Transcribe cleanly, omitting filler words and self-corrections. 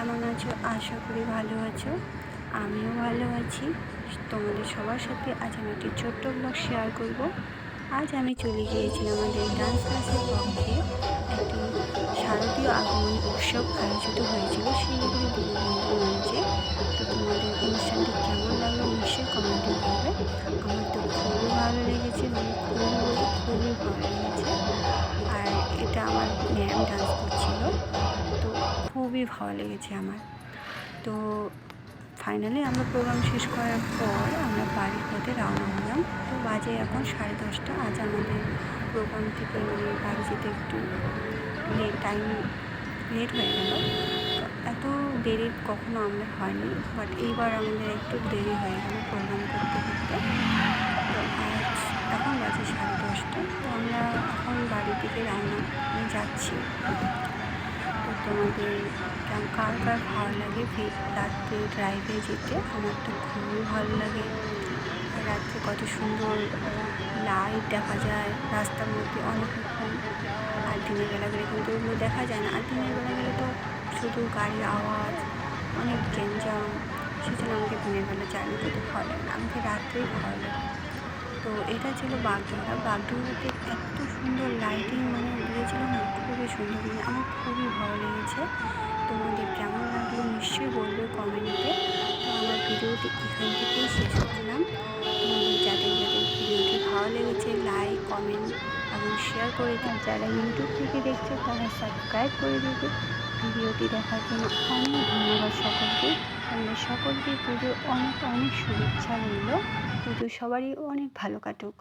কেমন আছো? আশা করি ভালো আছো। আমিও ভালো আছি। তোমাদের সবার সাথে আজ আমি একটি ছোট্ট ব্লগ শেয়ার করব। আজ আমি চলে গিয়েছিলাম আমাদের ডান্স ক্লাসের পক্ষে একটি শারদীয় আগমনী উৎসব আয়োজিত হয়েছিল শিলিগুড়ি দীনবন্ধু মঞ্চে। তো তোমাদের অনুষ্ঠানটি কেমন লাগলো নিশ্চয়ই কমেন্টে বলবে। আমার তো খুবই ভালো লেগেছে, মানে খুবই বলতে খুবই ভালো লেগেছে। আর এটা আমার ম্যাম ডান্স করছিল, তো খুবই ভালো লেগেছে আমার। তো ফাইনালি আমরা প্রোগ্রাম শেষ করার পর আমরা বাড়ির পথে রওনা হলাম। তো বাজে এখন 10:30। আজ আমাদের প্রোগ্রাম থেকে মানে বাড়ি যেতে একটু টাইম লেট হয়ে গেল। তো এত দেরি কখনো আমাদের হয়নি, বাট এইবার আমাদের একটু দেরি হয়ে গেল প্রোগ্রাম করতে করতে। তো আজ এখন বাজে 10:30। তো আমরা এখন বাড়ির দিকে রওনা যাচ্ছি। তো তোমাদের কার কার ভালো লাগে রাত্রে ড্রাইভে যেতে? আমার তো খুবই ভালো লাগে। আর রাত্রে কত সুন্দর লাইট দেখা যায় রাস্তার মধ্যে অনেক রকম। আর দিনের বেলা গেলে কিন্তু ওগুলো দেখা যায় না। আর দিনের বেলা গেলে তো শুধু গাড়ির আওয়াজ, অনেক গ্যাঞ্জাম, সেজন্য আমাকে দিনের বেলা জার্নি করতে ভালো লাগে না, আমাকে রাত্রেই ভালো লাগে। তো এটা ছিল বাগডোগরাতে এত সুন্দর লাইটিং মানে দিয়েছিল না, খুবই সুন্দর, মানে আমার খুবই ভালো লেগেছে। তোমাদের কেমন লাগলো নিশ্চয়ই বলবে কমেন্টে। তো আমার ভিডিওটি এখান থেকেই শেষ করলাম। তোমাদের যাদের যাদের ভিডিওটি ভালো লেগেছে লাইক কমেন্ট এবং শেয়ার করে দিন। যারা ইউটিউব থেকে দেখছে তারা সাবস্ক্রাইব করে দেবে। ভিডিওটি দেখার জন্য অনেক ধন্যবাদ সকলকে। আমাদের সকলকে পুজোর অনেক অনেক শুভেচ্ছা রইল। পুজো সবারই অনেক ভালো কাটুক।